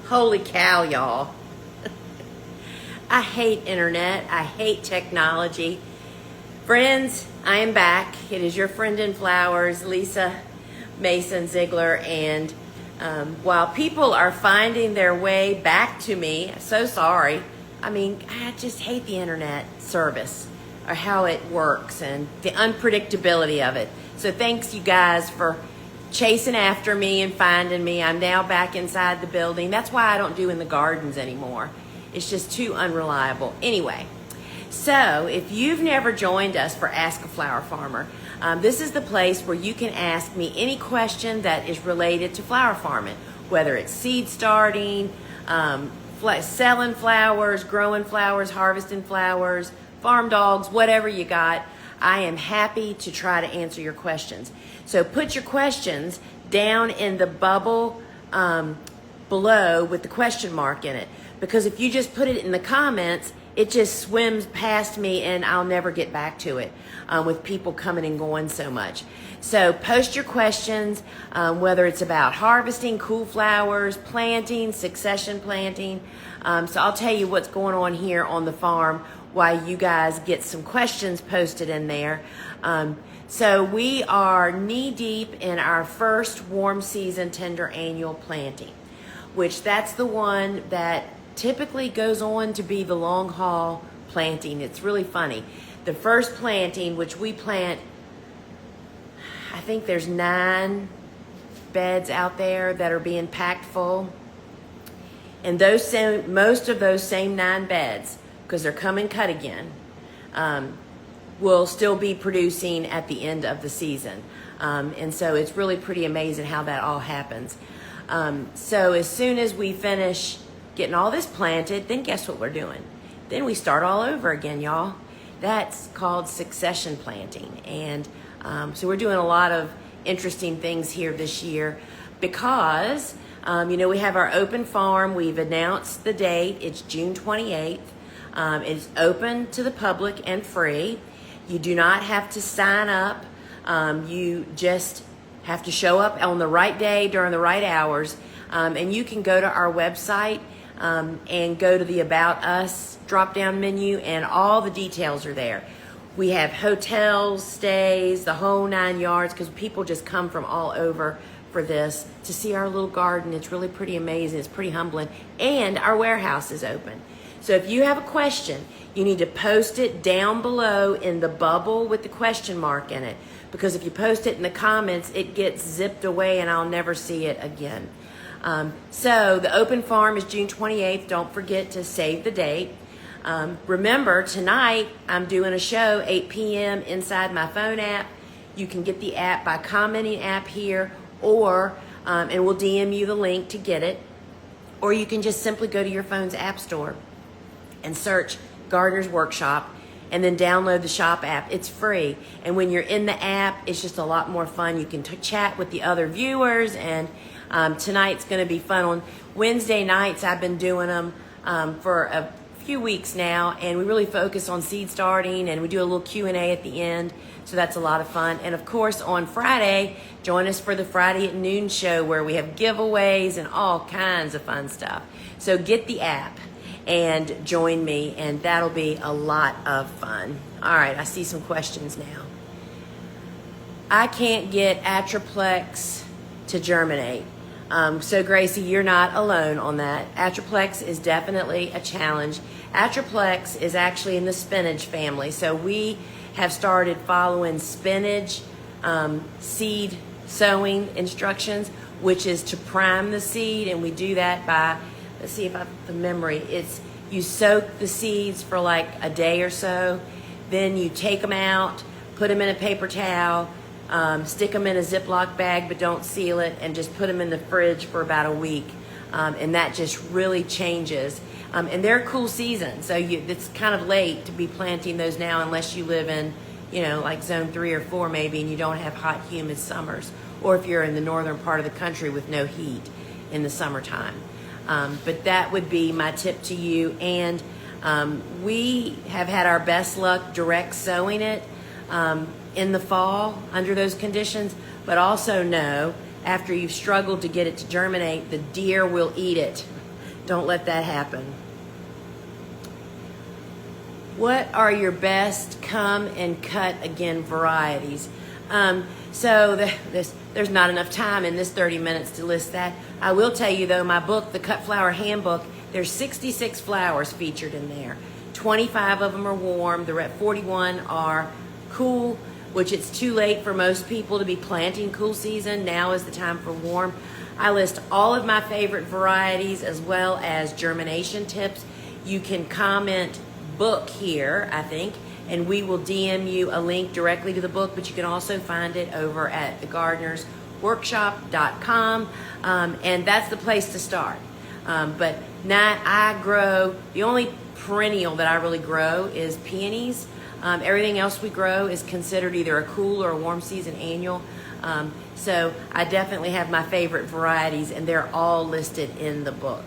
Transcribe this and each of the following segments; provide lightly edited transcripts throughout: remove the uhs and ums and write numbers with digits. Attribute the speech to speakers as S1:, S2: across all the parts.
S1: Holy cow, y'all. I hate internet. I hate technology. Friends, I am back. It is your friend in flowers, Lisa Mason Ziegler, and while people are finding their way back to me, so sorry. I mean, I just hate the internet service or how it works and the unpredictability of it. So thanks you guys for chasing after me and finding me. I'm now back inside the building. That's why I don't do in the gardens anymore. It's just too unreliable. Anyway, so if you've never joined us for Ask a Flower Farmer, this is the place where you can ask me any question that is related to flower farming, whether it's seed starting, selling flowers, growing flowers, harvesting flowers, farm dogs, whatever you got. I am happy to try to answer your questions. So put your questions down in the bubble below with the question mark in it. Because if you just put it in the comments, it just swims past me and I'll never get back to it with people coming and going so much. So post your questions, whether it's about harvesting, cool flowers, planting, succession planting. So I'll tell you what's going on here on the farm while you guys get some questions posted in there. So we are knee deep in our first warm season tender annual planting, which that's the one that typically goes on to be the long haul planting. It's really funny. The first planting, which we plant, I think there's 9 beds out there that are being packed full. And most of those same 9 beds, because they're come and cut again, will still be producing at the end of the season. And so it's really pretty amazing how that all happens. So as soon as we finish getting all this planted, then guess what we're doing? Then we start all over again, y'all. That's called succession planting. And so we're doing a lot of interesting things here this year because, we have our open farm. We've announced the date. It's June 28th. It's open to the public and free. You do not have to sign up. You just have to show up on the right day during the right hours. And you can go to our website and go to the About Us drop-down menu, and all the details are there. We have hotels, stays, the whole 9 yards, because people just come from all over for this to see our little garden. It's really pretty amazing. It's pretty humbling. And our warehouse is open. So if you have a question, you need to post it down below in the bubble with the question mark in it. Because if you post it in the comments, it gets zipped away and I'll never see it again. So the open farm is June 28th. Don't forget to save the date. Remember, tonight I'm doing a show 8 p.m. inside my phone app. You can get the app by commenting app here, or and we'll DM you the link to get it. Or you can just simply go to your phone's app store and search Gardener's Workshop and then download the shop app. It's free. And when you're in the app, it's just a lot more fun. You can chat with the other viewers, and tonight's going to be fun. On Wednesday nights, I've been doing them for a few weeks now, and we really focus on seed starting, and we do a little Q&A at the end, so that's a lot of fun. And of course, on Friday, join us for the Friday at Noon show, where we have giveaways and all kinds of fun stuff. So get the app and join me, and that'll be a lot of fun. All right, I see some questions now. I can't get Atroplex to germinate. So Gracie, you're not alone on that. Atroplex is definitely a challenge. Atroplex is actually in the spinach family. So we have started following spinach seed sowing instructions, which is to prime the seed. And we do that by, let's see if I have the memory. It's you soak the seeds for like a day or so. Then you take them out, put them in a paper towel, stick them in a Ziploc bag, but don't seal it, and just put them in the fridge for about a week. And that just really changes. And they're a cool season, so it's kind of late to be planting those now unless you live in, like zone 3 or 4 maybe, and you don't have hot, humid summers, or if you're in the northern part of the country with no heat in the summertime. But that would be my tip to you. And we have had our best luck direct sowing it in the fall under those conditions, but also know after you've struggled to get it to germinate, the deer will eat it. Don't let that happen. What are your best come and cut again varieties? There's not enough time in this 30 minutes to list that. I will tell you though, my book, the Cut Flower Handbook, there's 66 flowers featured in there. 25 of them are warm, the 41 are cool, which it's too late for most people to be planting cool season. Now is the time for warm. I list all of my favorite varieties as well as germination tips. You can comment book here, I think, and we will DM you a link directly to the book, but you can also find it over at thegardenersworkshop.com, and that's the place to start. But now I grow, the only perennial that I really grow is peonies. Everything else we grow is considered either a cool or a warm season annual. So I definitely have my favorite varieties, and they're all listed in the book.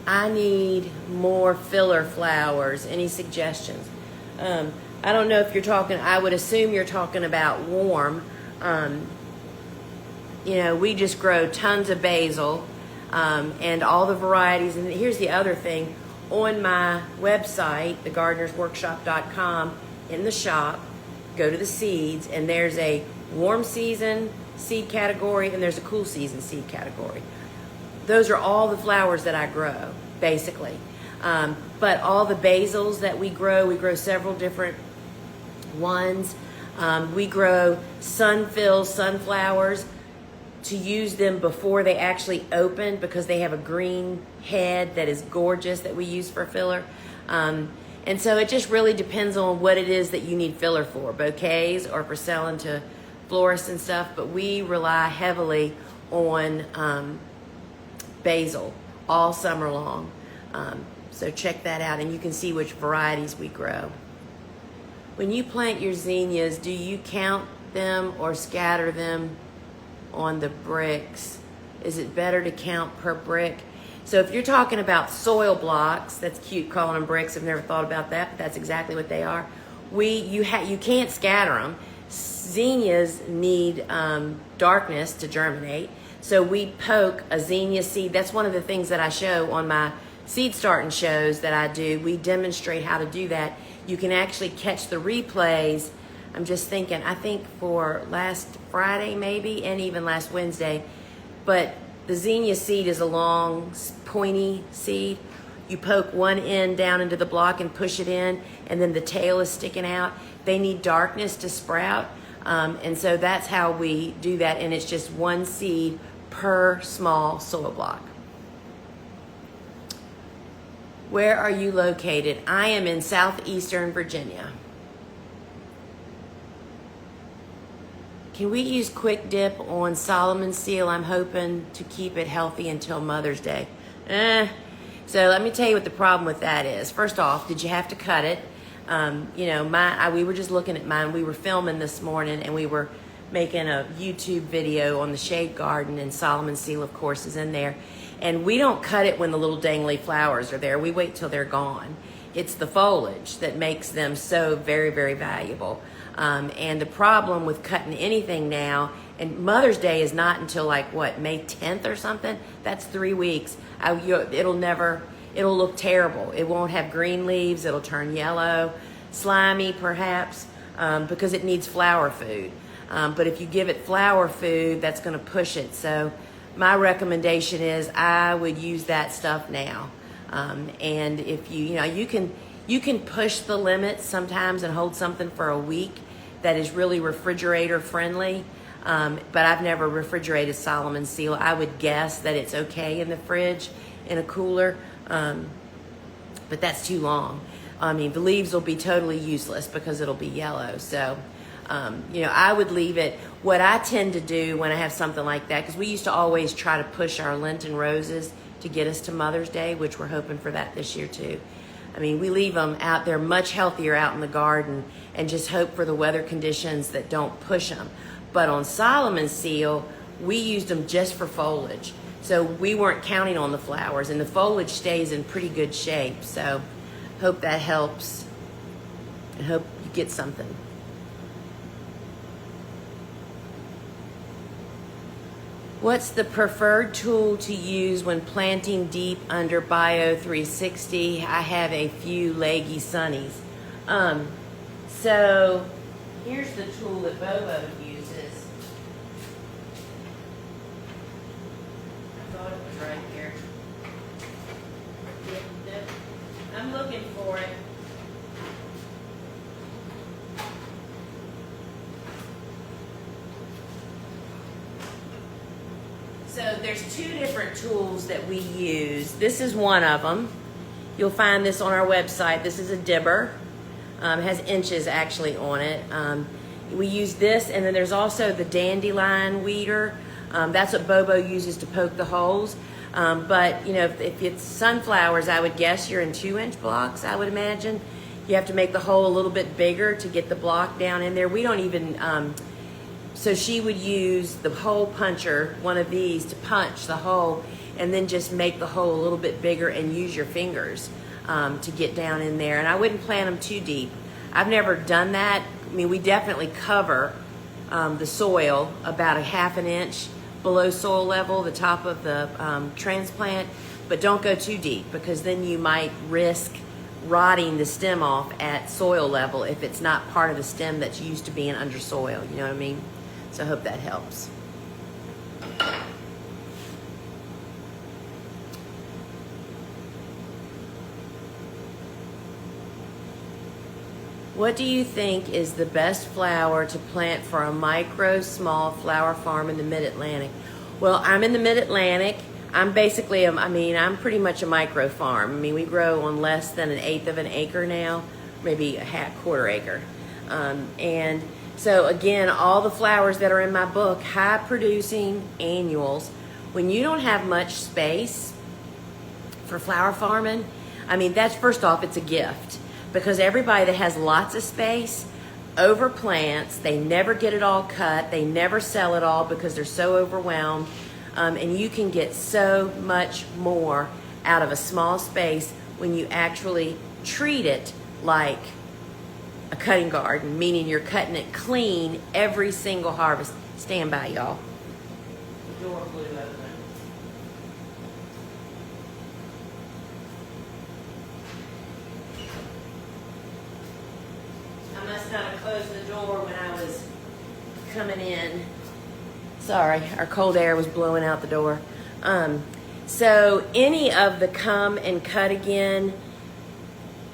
S1: I need more filler flowers. Any suggestions? I don't know if you're talking, I would assume you're talking about warm. We just grow tons of basil and all the varieties. And here's the other thing. On my website, thegardenersworkshop.com, in the shop, go to the seeds, and there's a warm season seed category and there's a cool season seed category. Those are all the flowers that I grow, basically. But all the basils that we grow several different ones. We grow sunflowers to use them before they actually open because they have a green head that is gorgeous that we use for filler. And so it just really depends on what it is that you need filler for, bouquets or for selling to florists and stuff. But we rely heavily on basil all summer long. So check that out and you can see which varieties we grow. When you plant your zinnias, do you count them or scatter them on the bricks? Is it better to count per brick? So if you're talking about soil blocks, that's cute calling them bricks. I've never thought about that, but that's exactly what they are. You can't scatter them. Zinnias need darkness to germinate. So we poke a zinnia seed. That's one of the things that I show on my seed starting shows that I do. We demonstrate how to do that. You can actually catch the replays. I'm just thinking, I think for last Friday maybe, and even last Wednesday. But the zinnia seed is a long, pointy seed. You poke one end down into the block and push it in, and then the tail is sticking out. They need darkness to sprout. And so that's how we do that, and it's just one seed per small soil block. Where are you located? I am in southeastern Virginia. Can we use quick dip on Solomon seal? I'm hoping to keep it healthy until Mother's Day. So let me tell you what the problem with that is. First off, did you have to cut it? We were just looking at mine. We were filming this morning and we were making a YouTube video on the shade garden, and Solomon seal, of course, is in there. And we don't cut it when the little dangly flowers are there. We wait till they're gone. It's the foliage that makes them so very, very valuable. And the problem with cutting anything now, and Mother's Day is not until May 10th or something? That's 3 weeks. It'll look terrible. It won't have green leaves. It'll turn yellow, slimy perhaps, because it needs flower food. But if you give it flower food, that's going to push it. So my recommendation is I would use that stuff now. And if you can push the limits sometimes and hold something for a week that is really refrigerator friendly. But I've never refrigerated Solomon seal. I would guess that it's okay in the fridge, in a cooler, but that's too long. I mean, the leaves will be totally useless because it'll be yellow. So, I would leave it. What I tend to do when I have something like that, because we used to always try to push our Lenten roses to get us to Mother's Day, which we're hoping for that this year too. I mean, we leave them out there much healthier out in the garden and just hope for the weather conditions that don't push them. But on Solomon seal, we used them just for foliage. So we weren't counting on the flowers, and the foliage stays in pretty good shape. So hope that helps, and hope you get something. What's the preferred tool to use when planting deep under Bio 360? I have a few leggy sunnies. So here's the tool that Bobo uses. I thought it was right here. I'm looking for it. So there's two different tools that we use. This is one of them. You'll find this on our website. This is a dibber. It has inches actually on it. We use this, and then there's also the dandelion weeder. That's what Bobo uses to poke the holes. But you know, if it's sunflowers, I would guess you're in 2-inch blocks, I would imagine. You have to make the hole a little bit bigger to get the block down in there. We don't even, so she would use the hole puncher, one of these, to punch the hole and then just make the hole a little bit bigger and use your fingers to get down in there. And I wouldn't plant them too deep. I've never done that. I mean, we definitely cover the soil about a 1/2 inch below soil level, the top of the transplant, but don't go too deep because then you might risk rotting the stem off at soil level if it's not part of the stem that's used to being under soil, you know what I mean? So I hope that helps. What do you think is the best flower to plant for a micro small flower farm in the Mid-Atlantic? Well, I'm in the Mid-Atlantic. I'm basically, I'm pretty much a micro farm. I mean, we grow on less than 1/8 of an acre now, maybe a 1/4 acre. And so again, all the flowers that are in my book, high producing annuals, when you don't have much space for flower farming, I mean, that's, first off, it's a gift. Because everybody that has lots of space overplants, they never get it all cut, they never sell it all because they're so overwhelmed, and you can get so much more out of a small space when you actually treat it like a cutting garden, meaning you're cutting it clean every single harvest. Stand by, y'all. The door blew open. I must not have closed the door when I was coming in. Sorry, our cold air was blowing out the door. So any of the Come and Cut Again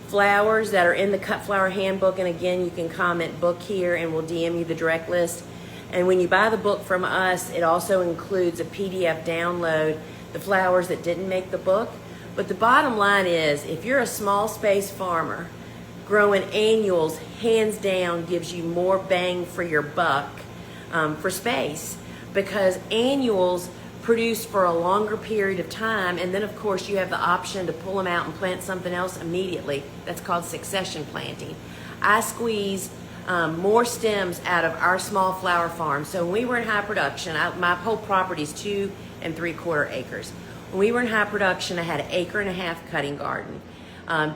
S1: flowers that are in the Cut Flower Handbook, and again, you can comment book here and we'll DM you the direct list. And when you buy the book from us, it also includes a PDF download, the flowers that didn't make the book. But the bottom line is, if you're a small space farmer, growing annuals hands down gives you more bang for your buck for space, because annuals produce for a longer period of time, and then of course you have the option to pull them out and plant something else immediately. That's called succession planting. I squeeze more stems out of our small flower farm. So when we were in high production, my whole property is 2 3/4 acres. When we were in high production, I had an 1.5 acre cutting garden.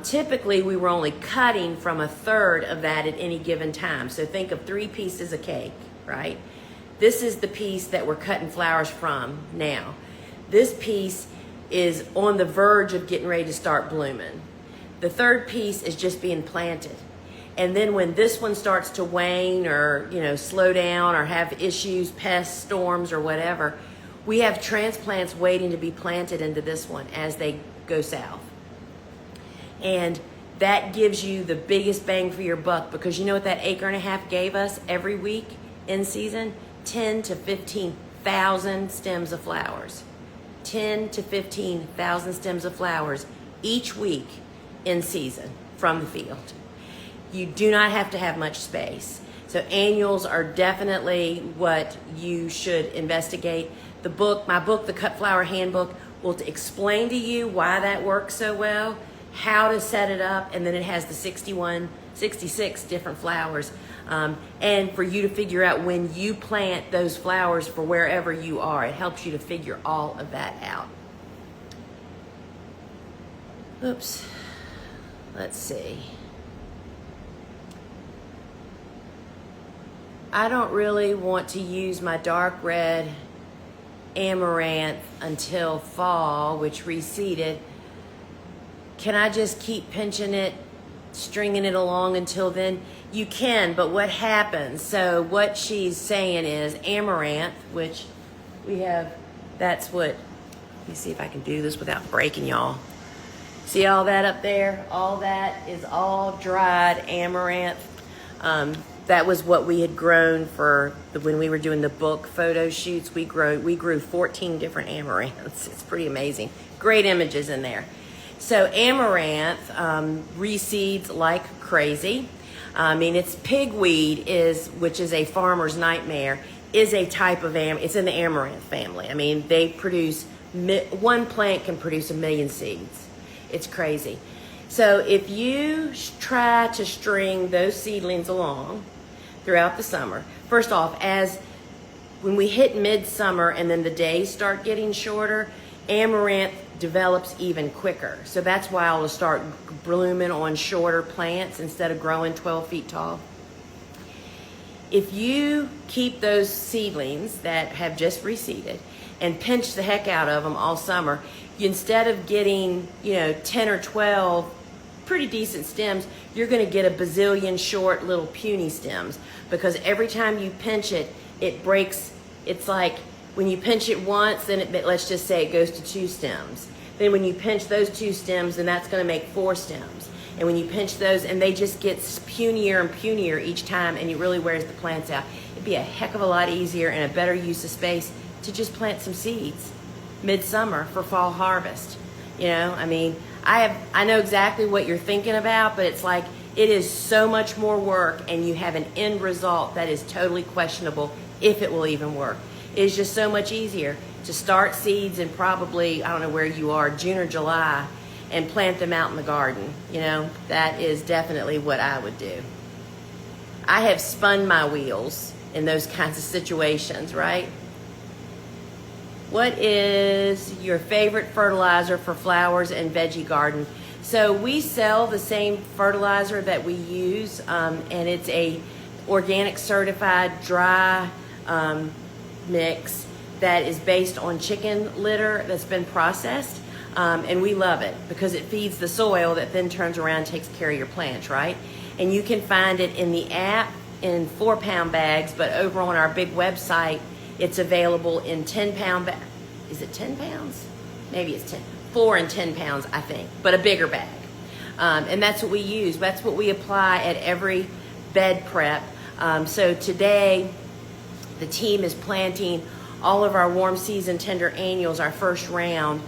S1: Typically, we were only cutting from 1/3 of that at any given time. So think of 3 pieces of cake, right? This is the piece that we're cutting flowers from now. This piece is on the verge of getting ready to start blooming. The 3rd piece is just being planted. And then when this one starts to wane or, slow down or have issues, pests, storms, or whatever, we have transplants waiting to be planted into this one as they go south. And that gives you the biggest bang for your buck, because you know what that 1.5 acres gave us every week in season? 10 to 15,000 stems of flowers. 10 to 15,000 stems of flowers each week in season from the field. You do not have to have much space. So annuals are definitely what you should investigate. The book, my book, the Cut Flower Handbook, will explain to you why that works so well, how to set it up, and then it has the 66 different flowers. And for you to figure out when you plant those flowers for wherever you are. It helps you to figure all of that out. Oops. Let's see. I don't really want to use my dark red amaranth until fall, which reseeded. Can I just keep pinching it, stringing it along until then? You can, but what happens? So what she's saying is amaranth, which we have, that's what, let me see if I can do this without breaking y'all. See all that up there? All that is all dried amaranth. That was what we had grown for when we were doing the book photo shoots. We grew 14 different amaranths. It's pretty amazing. Great images in there. So amaranth reseeds like crazy. I mean, it's pigweed which is a farmer's nightmare, is a type of it's in the amaranth family. I mean, they produce, one plant can produce 1 million seeds. It's crazy. So if you try to string those seedlings along throughout the summer, first off, when we hit midsummer and then the days start getting shorter, amaranth develops even quicker. So that's why I'll start blooming on shorter plants instead of growing 12 feet tall. If you keep those seedlings that have just reseeded and pinch the heck out of them all summer, instead of getting 10 or 12 pretty decent stems, you're going to get a bazillion short little puny stems, because every time you pinch it, it breaks. It's like when you pinch it once, then let's just say it goes to 2 stems. Then when you pinch those 2 stems, then that's going to make 4 stems. And when you pinch those, and they just get punier and punier each time, and it really wears the plants out. It'd be a heck of a lot easier and a better use of space to just plant some seeds midsummer for fall harvest. I mean, I know exactly what you're thinking about, but it's like, it is so much more work, and you have an end result that is totally questionable if it will even work. It's just so much easier to start seeds in probably, I don't know where you are, June or July, and plant them out in the garden. That is definitely what I would do. I have spun my wheels in those kinds of situations, right? What is your favorite fertilizer for flowers and veggie garden? So we sell the same fertilizer that we use, and it's a organic certified dry mix that is based on chicken litter that's been processed, and we love it because it feeds the soil that then turns around and takes care of your plants, right? And you can find it in the app in 4-pound bags, but over on our big website, it's available in 10-pound bags. Is it 10 pounds? Maybe it's 4 and 10 pounds, I think, but a bigger bag. And that's what we use. That's what we apply at every bed prep. So today, the team is planting all of our warm season tender annuals, our first round.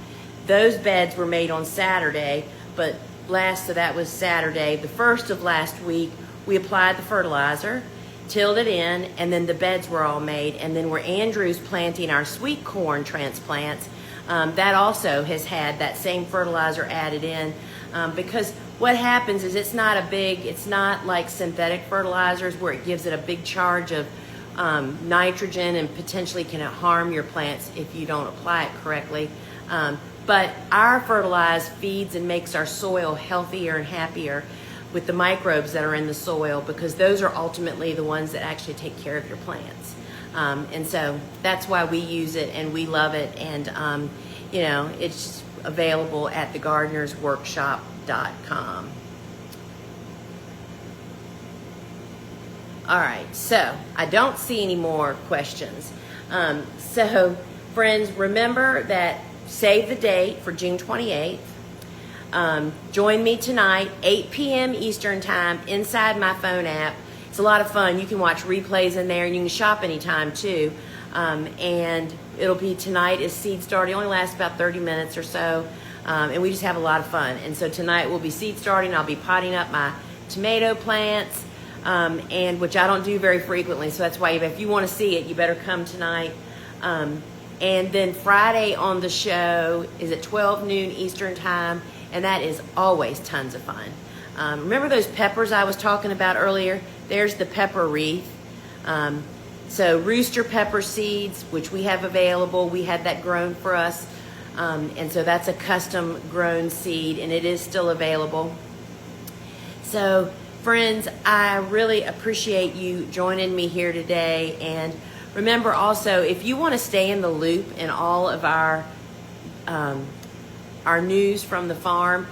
S1: Those beds were made on Saturday, but so that was Saturday. The first of last week, we applied the fertilizer, tilled it in, and then the beds were all made. And then where Andrew's planting our sweet corn transplants, that also has had that same fertilizer added in, because what happens is it's not like synthetic fertilizers where it gives it a big charge of nitrogen and potentially can harm your plants if you don't apply it correctly. But our fertilizer feeds and makes our soil healthier and happier with the microbes that are in the soil, because those are ultimately the ones that actually take care of your plants. And so that's why we use it and we love it. And, it's available at thegardenersworkshop.com. All right, so I don't see any more questions. So friends, remember that save the date for June 28th. Join me tonight, 8 p.m. Eastern time, inside my phone app. It's a lot of fun. You can watch replays in there, and you can shop anytime too. And it'll be tonight is seed starting. It only lasts about 30 minutes or so, and we just have a lot of fun. And so tonight will be seed starting. I'll be potting up my tomato plants, and which I don't do very frequently. So that's why if you want to see it, you better come tonight. And then Friday on the show is at 12 noon Eastern time. And that is always tons of fun. Remember those peppers I was talking about earlier? There's the pepper wreath. So rooster pepper seeds, which we have available. We had that grown for us. And so that's a custom grown seed, and it is still available. So friends, I really appreciate you joining me here today. And Remember also, if you want to stay in the loop in all of our news from the farm,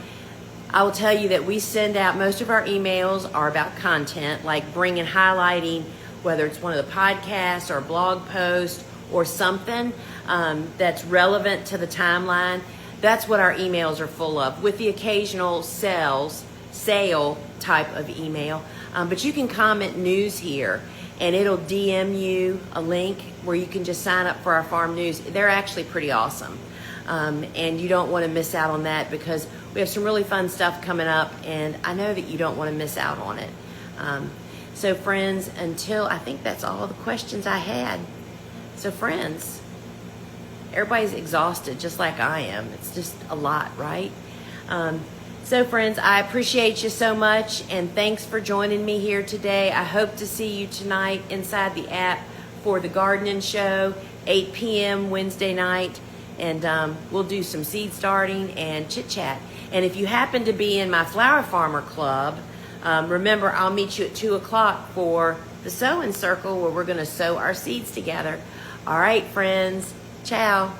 S1: I will tell you that we send out, most of our emails are about content, like bringing, highlighting, whether it's one of the podcasts or a blog post or something that's relevant to the timeline. That's what our emails are full of, with the occasional sale type of email. But you can comment news here, and it'll DM you a link where you can just sign up for our farm news. They're actually pretty awesome. And you don't want to miss out on that, because we have some really fun stuff coming up, and I know that you don't want to miss out on it. So friends, I think that's all the questions I had. So friends, everybody's exhausted just like I am. It's just a lot, right? So friends, I appreciate you so much, and thanks for joining me here today. I hope to see you tonight inside the app for the gardening show, 8 p.m. Wednesday night, and we'll do some seed starting and chit chat. And if you happen to be in my Flower Farmer Club, remember, I'll meet you at 2 o'clock for the sowing circle, where we're going to sow our seeds together. All right, friends. Ciao.